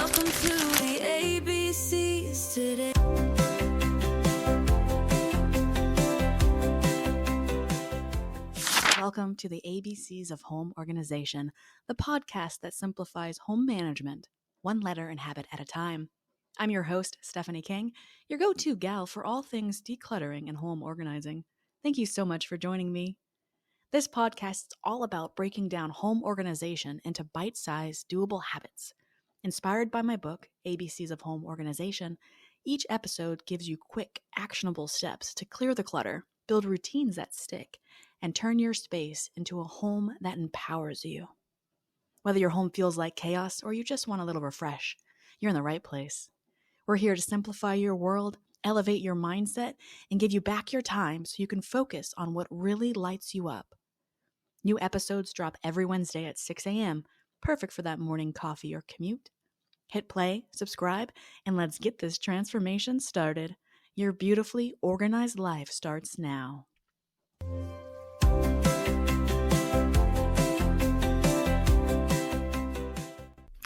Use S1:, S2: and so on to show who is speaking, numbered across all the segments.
S1: Welcome to the ABCs today.
S2: Welcome to the ABCs of Home Organization, the podcast that simplifies home management, one letter and habit at a time. I'm your host, Stephanie King, your go-to gal for all things decluttering and home organizing. Thank you so much for joining me. This podcast is all about breaking down home organization into bite-sized, doable habits. Inspired by my book, ABCs of Home Organization, each episode gives you quick, actionable steps to clear the clutter, build routines that stick, and turn your space into a home that empowers you. Whether your home feels like chaos or you just want a little refresh, you're in the right place. We're here to simplify your world, elevate your mindset, and give you back your time so you can focus on what really lights you up. New episodes drop every Wednesday at 6 a.m., perfect for that morning coffee or commute. Hit play, subscribe, and let's get this transformation started. Your beautifully organized life starts now.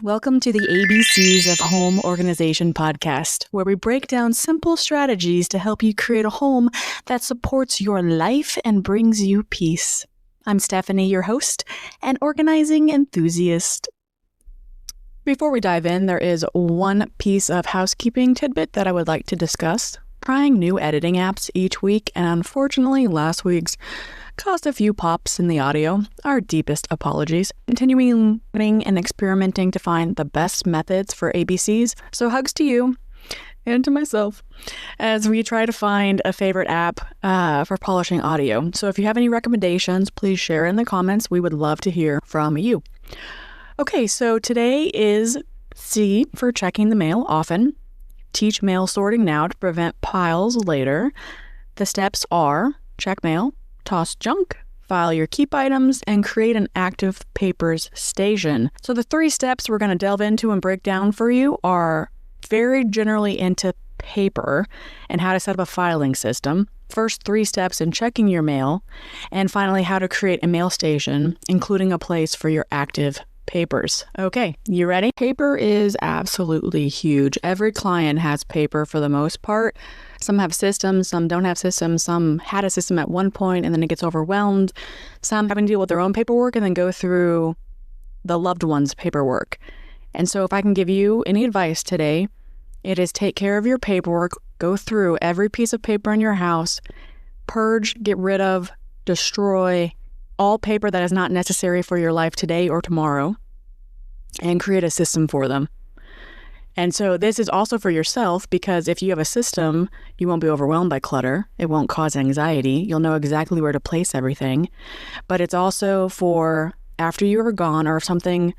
S2: Welcome to the ABCs of Home Organization podcast, where we break down simple strategies to help you create a home that supports your life and brings you peace. I'm Stephanie, your host and organizing enthusiast. Before we dive in, there is one piece of housekeeping tidbit that I would like to discuss. Trying new editing apps each week, and unfortunately last week's caused a few pops in the audio. Our deepest apologies. Continuing learning and experimenting to find the best methods for ABCs, so hugs to you and to myself as we try to find a favorite app for polishing audio. So if you have any recommendations, please share in the comments. We would love to hear from you. Okay, so today is C for checking the mail often. Teach mail sorting now to prevent piles later. The steps are check mail, toss junk, file your keep items, and create an active papers station. So the 3 steps we're going to delve into and break down for you are very generally into paper and how to set up a filing system. First 3 steps in checking your mail, and finally how to create a mail station, including a place for your active papers. Okay, you ready? Paper is absolutely huge. Every client has paper for the most part. Some have systems, some don't have systems, some had a system at one point and then it gets overwhelmed. Some having to deal with their own paperwork and then go through the loved one's paperwork. And so if I can give you any advice today, it is take care of your paperwork, go through every piece of paper in your house, purge, get rid of, destroy all paper that is not necessary for your life today or tomorrow, and create a system for them. And so this is also for yourself, because if you have a system, you won't be overwhelmed by clutter. It won't cause anxiety. You'll know exactly where to place everything. But it's also for after you are gone, or if something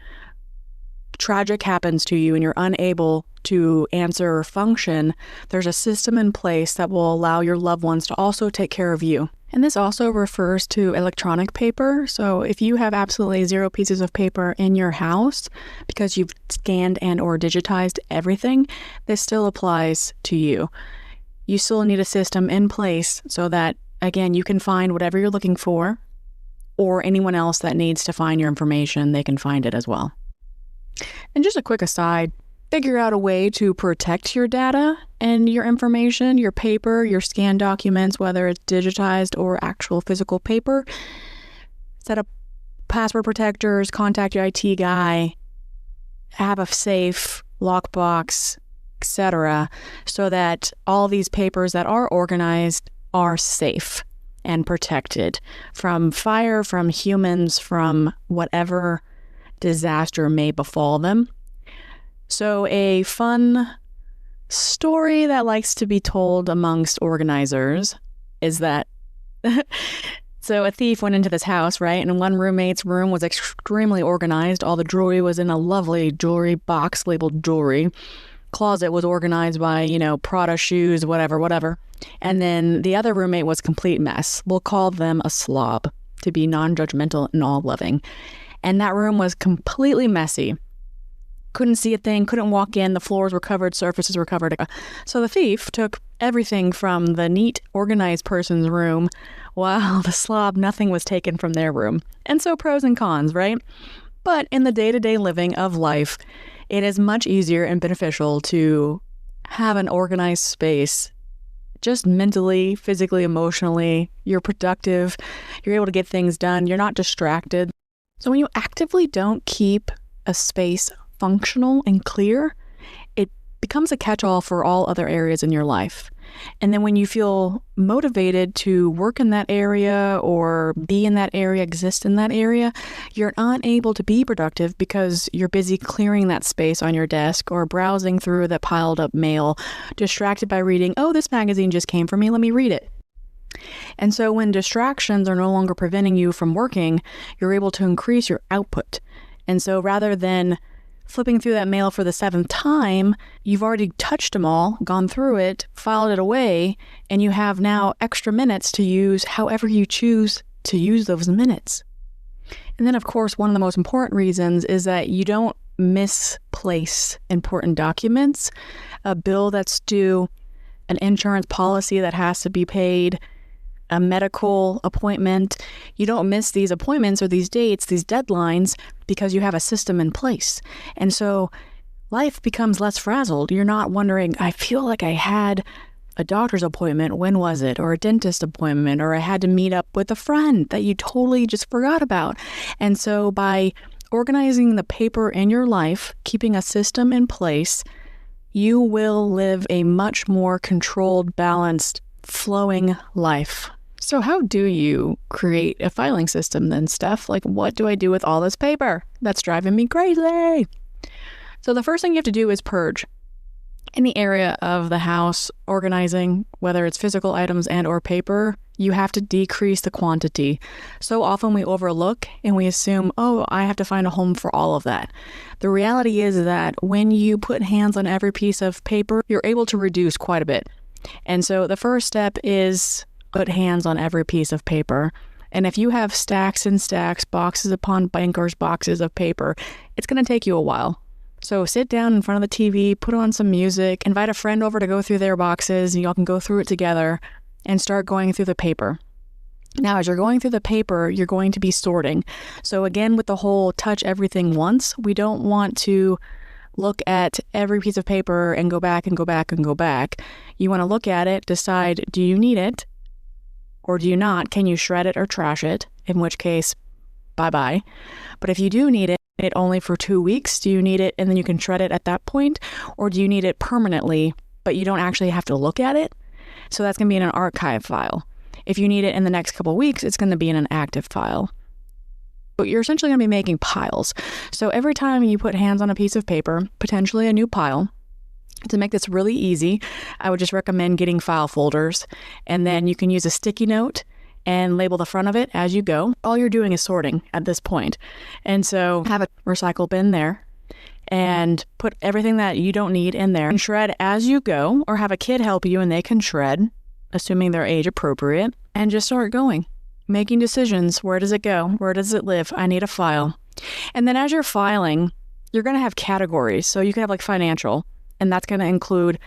S2: tragic happens to you and you're unable to answer or function, there's a system in place that will allow your loved ones to also take care of you. And this also refers to electronic paper. So if you have absolutely 0 pieces of paper in your house because you've scanned and or digitized everything, this still applies to you. You still need a system in place so that, again, you can find whatever you're looking for, or anyone else that needs to find your information, they can find it as well. And just a quick aside, figure out a way to protect your data and your information, your paper, your scanned documents, whether it's digitized or actual physical paper. Set up password protectors, contact your IT guy, have a safe, lockbox, etc., so that all these papers that are organized are safe and protected from fire, from humans, from whatever disaster may befall them. So a fun story that likes to be told amongst organizers is that so a thief went into this house, right? And one roommate's room was extremely organized. All the jewelry was in a lovely jewelry box labeled jewelry. Closet was organized by, Prada shoes, whatever. And then the other roommate was a complete mess. We'll call them a slob to be non-judgmental and all-loving. And that room was completely messy. Couldn't see a thing, couldn't walk in. The floors were covered, surfaces were covered. So the thief took everything from the neat, organized person's room, while the slob, nothing was taken from their room. And so pros and cons, right? But in the day-to-day living of life, It is much easier and beneficial to have an organized space, just mentally, physically, emotionally. You're productive. You're able to get things done. You're not distracted. So when you actively don't keep a space functional and clear, it becomes a catch-all for all other areas in your life. And then when you feel motivated to work in that area or be in that area, exist in that area, you're unable to be productive because you're busy clearing that space on your desk or browsing through the piled up mail, distracted by reading, oh, this magazine just came for me, let me read it. And so when distractions are no longer preventing you from working, you're able to increase your output. And so rather than flipping through that mail for the 7th time, you've already touched them all, gone through it, filed it away, and you have now extra minutes to use however you choose to use those minutes. And then, of course, one of the most important reasons is that you don't misplace important documents, a bill that's due, an insurance policy that has to be paid, a medical appointment. You don't miss these appointments or these dates, these deadlines, because you have a system in place. And so life becomes less frazzled. You're not wondering, I feel like I had a doctor's appointment. When was it? Or a dentist appointment, or I had to meet up with a friend that you totally just forgot about. And so by organizing the paper in your life, keeping a system in place, you will live a much more controlled, balanced, flowing life. So how do you create a filing system then, Steph? Like, what do I do with all this paper? That's driving me crazy. So the first thing you have to do is purge. Any area of the house organizing, whether it's physical items and or paper, you have to decrease the quantity. So often we overlook and we assume, oh, I have to find a home for all of that. The reality is that when you put hands on every piece of paper, you're able to reduce quite a bit. And so the first step is put hands on every piece of paper. And if you have stacks and stacks, boxes upon bankers, boxes of paper, it's going to take you a while. So sit down in front of the TV, put on some music, invite a friend over to go through their boxes, and y'all can go through it together and start going through the paper. Now, as you're going through the paper, you're going to be sorting. So again, with the whole touch everything once, we don't want to look at every piece of paper and go back and go back and go back. You want to look at it, decide, do you need it or do you not? Can you shred it or trash it? In which case, bye-bye. But if you do need it only for 2 weeks, do you need it and then you can shred it at that point? Or do you need it permanently, but you don't actually have to look at it? So that's going to be in an archive file. If you need it in the next couple of weeks, it's going to be in an active file. But you're essentially going to be making piles. So every time you put hands on a piece of paper, potentially a new pile, to make this really easy, I would just recommend getting file folders. And then you can use a sticky note and label the front of it as you go. All you're doing is sorting at this point. And so have a recycle bin there and put everything that you don't need in there and shred as you go, or have a kid help you and they can shred, assuming they're age appropriate, and just start going. Making decisions. Where does it go? Where does it live? I need a file. And then as you're filing, you're going to have categories. So you can have like financial, and that's going to include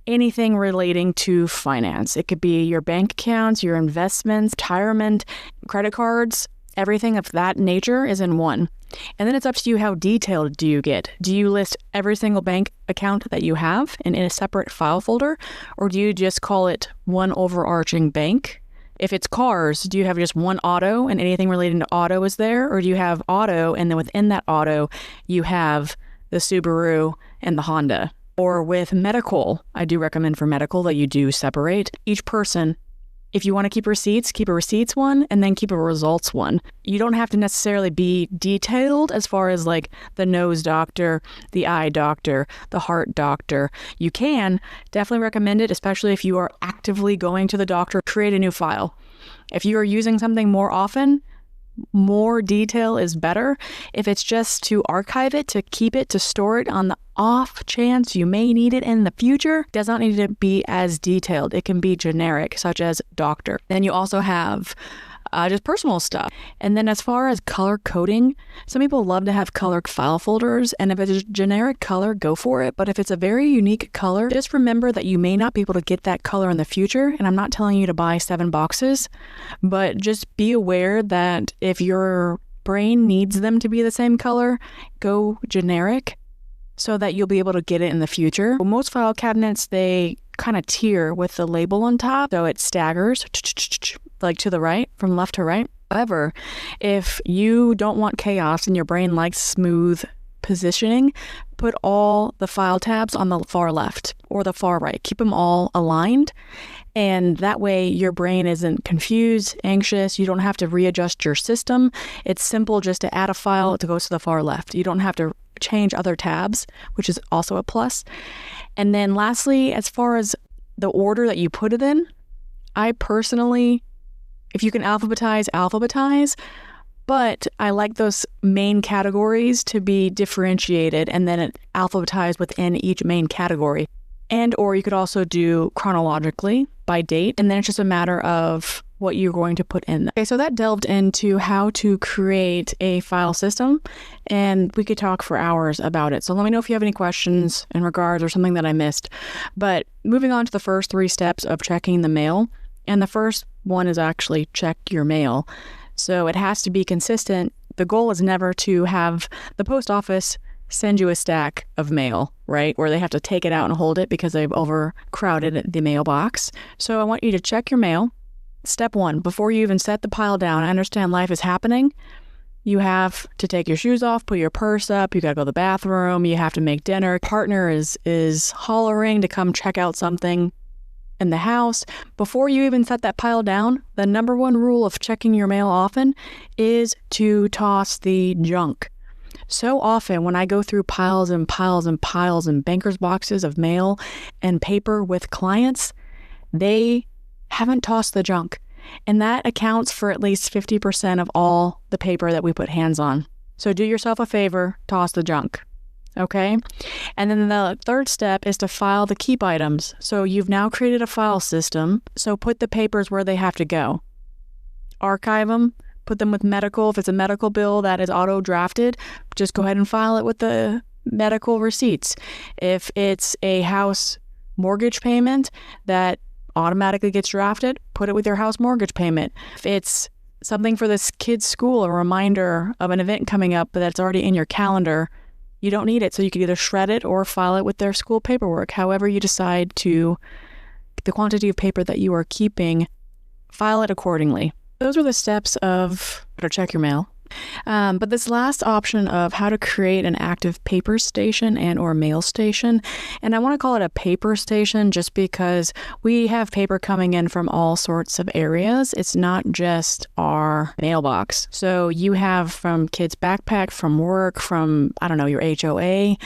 S2: anything relating to finance. It could be your bank accounts, your investments, retirement, credit cards, everything of that nature is in one. And then it's up to you, how detailed do you get? Do you list every single bank account that you have in a separate file folder? Or do you just call it one overarching bank? If it's cars, do you have just one auto and anything relating to auto is there? Or do you have auto and then within that auto, you have the Subaru and the Honda? Or with medical, I do recommend for medical that you do separate each person. If you want to keep receipts, keep a receipts one and then keep a results one. You don't have to necessarily be detailed as far as like the nose doctor, the eye doctor, the heart doctor. You can definitely recommend it, especially if you are actively going to the doctor, create a new file. If you are using something more often, more detail is better. If it's just to archive it, to keep it, to store it on the off chance you may need it in the future, it does not need to be as detailed. It can be generic, such as doctor. Then you also have just personal stuff. And then as far as color coding, some people love to have color file folders, and if it's a generic color, go for it. But if it's a very unique color, just remember that you may not be able to get that color in the future. And I'm not telling you to buy 7 boxes, but just be aware that if your brain needs them to be the same color, go generic. so that you'll be able to get it in the future. Most file cabinets, they kind of tier with the label on top, so it staggers like to the right, from left to right. However, if you don't want chaos and your brain likes smooth positioning, put all the file tabs on the far left or the far right. Keep them all aligned, and that way your brain isn't confused, anxious. You don't have to readjust your system. It's simple just to add a file, it goes to the far left. You don't have to change other tabs, which is also a plus. And then lastly, as far as the order that you put it in, I personally, if you can alphabetize, but I like those main categories to be differentiated and then alphabetized within each main category. And or you could also do chronologically by date, and then it's just a matter of what you're going to put in. Okay, so that delved into how to create a file system, and we could talk for hours about it. So let me know if you have any questions in regards or something that I missed. But moving on to the first 3 steps of checking the mail, and the first one is actually check your mail. So it has to be consistent. The goal is never to have the post office send you a stack of mail, right? Where they have to take it out and hold it because they've overcrowded the mailbox. So I want you to check your mail. Step 1, before you even set the pile down, I understand life is happening. You have to take your shoes off, put your purse up, you gotta go to the bathroom, you have to make dinner. Partner is hollering to come check out something in the house. Before you even set that pile down, the number 1 rule of checking your mail often is to toss the junk. So often when I go through piles and piles and piles and banker's boxes of mail and paper with clients, they haven't tossed the junk. And that accounts for at least 50% of all the paper that we put hands on. So do yourself a favor, toss the junk. Okay? And then the third step is to file the keep items. So you've now created a file system. So put the papers where they have to go. Archive them. Put them with medical. If it's a medical bill that is auto-drafted, just go ahead and file it with the medical receipts. If it's a house mortgage payment that automatically gets drafted, put it with your house mortgage payment. If it's something for this kid's school, a reminder of an event coming up that's already in your calendar, you don't need it. So you can either shred it or file it with their school paperwork. However you decide to, the quantity of paper that you are keeping, file it accordingly. Those are the steps of how to check your mail. But this last option of how to create an active paper station and or mail station, and I want to call it a paper station just because we have paper coming in from all sorts of areas. It's not just our mailbox. So you have from kids' backpack, from work, from, I don't know, your HOA,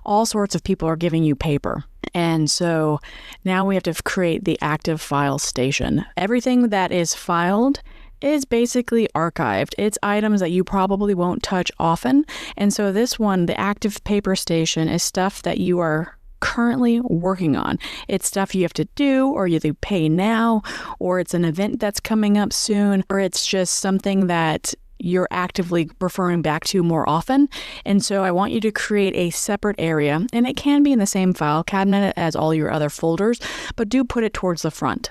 S2: all sorts of people are giving you paper. And so now we have to create the active file station. Everything that is filed is basically archived. It's items that you probably won't touch often. And so this one, the active paper station, is stuff that you are currently working on. It's stuff you have to do, or you pay now, or it's an event that's coming up soon, or it's just something that you're actively referring back to more often. And so I want you to create a separate area, and it can be in the same file cabinet as all your other folders, but do put it towards the front.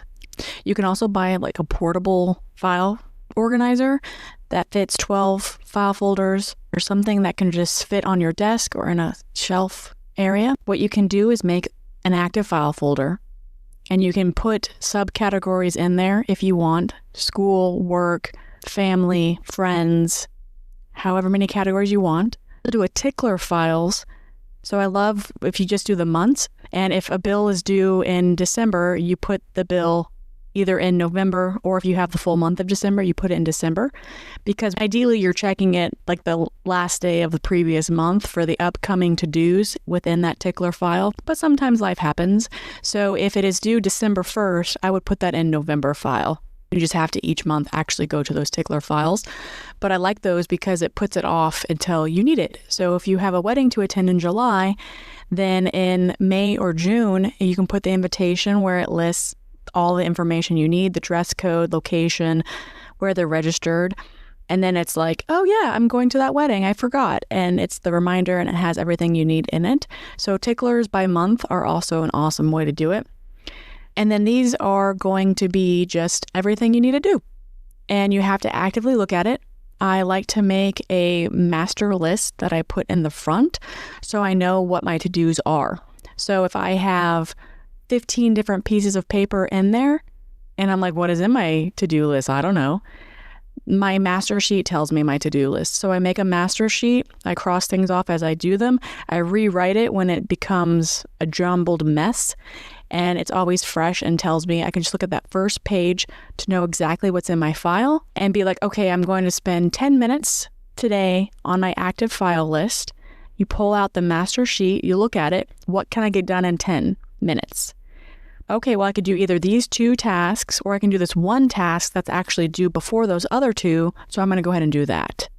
S2: You can also buy like a portable file organizer that fits 12 file folders or something that can just fit on your desk or in a shelf area. What you can do is make an active file folder, and you can put subcategories in there if you want: school, work, family, friends, however many categories you want. Do a tickler files. So I love if you just do the months, and if a bill is due in December, you put the bill either in November, or if you have the full month of December, you put it in December, because ideally you're checking it like the last day of the previous month for the upcoming to-dos within that tickler file. But sometimes life happens. So if it is due December 1st, I would put that in November file. You just have to each month actually go to those tickler files. But I like those because it puts it off until you need it. So if you have a wedding to attend in July, then in May or June, you can put the invitation where it lists all the information you need, the dress code, location, where they're registered. And then it's like, oh yeah, I'm going to that wedding, I forgot. And it's the reminder, and it has everything you need in it. So ticklers by month are also an awesome way to do it. And then these are going to be just everything you need to do. And you have to actively look at it. I like to make a master list that I put in the front so I know what my to-dos are. So if I have 15 different pieces of paper in there and I'm like, what is in my to-do list? I don't know. My master sheet tells me my to-do list. So I make a master sheet. I cross things off as I do them. I rewrite it when it becomes a jumbled mess. And it's always fresh and tells me, I can just look at that first page to know exactly what's in my file and be like, okay, I'm going to spend 10 minutes today on my active file list. You pull out the master sheet, you look at it. What can I get done in 10 minutes? Okay, well, I could do either these 2 tasks or I can do this 1 task that's actually due before those other 2. So I'm going to go ahead and do that.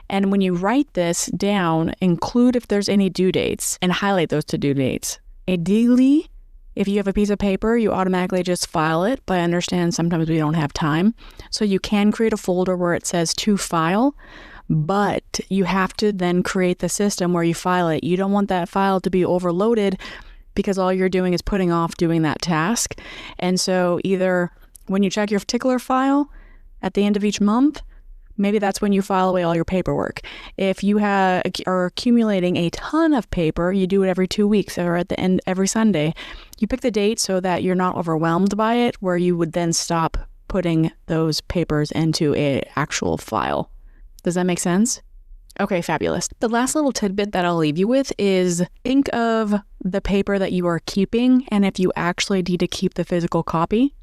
S2: And when you write this down, include if there's any due dates and highlight those to due dates. Ideally, if you have a piece of paper, you automatically just file it, but I understand sometimes we don't have time. So you can create a folder where it says to file, but you have to then create the system where you file it. You don't want that file to be overloaded because all you're doing is putting off doing that task. And so either when you check your particular file at the end of each month, maybe that's when you file away all your paperwork. If you are accumulating a ton of paper, you do it every 2 weeks or at the end every Sunday. You pick the date so that you're not overwhelmed by it, where you would then stop putting those papers into an actual file. Does that make sense? Okay, fabulous. The last little tidbit that I'll leave you with is think of the paper that you are keeping and if you actually need to keep the physical copy.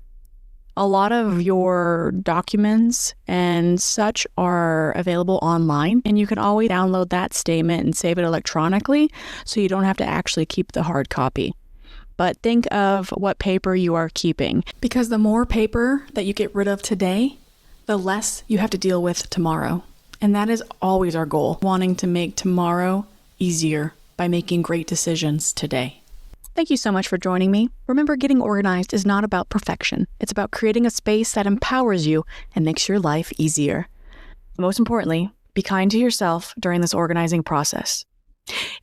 S2: A lot of your documents and such are available online, and you can always download that statement and save it electronically so you don't have to actually keep the hard copy. But think of what paper you are keeping, because the more paper that you get rid of today, the less you have to deal with tomorrow. And that is always our goal, wanting to make tomorrow easier by making great decisions today. Thank you so much for joining me. Remember, getting organized is not about perfection. It's about creating a space that empowers you and makes your life easier. Most importantly, be kind to yourself during this organizing process.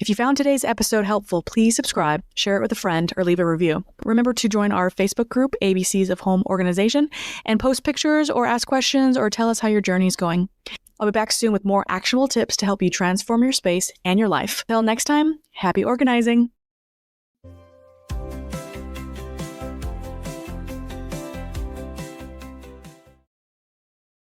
S2: If you found today's episode helpful, please subscribe, share it with a friend, or leave a review. Remember to join our Facebook group, ABCs of Home Organization, and post pictures or ask questions or tell us how your journey is going. I'll be back soon with more actionable tips to help you transform your space and your life. Till next time, happy organizing.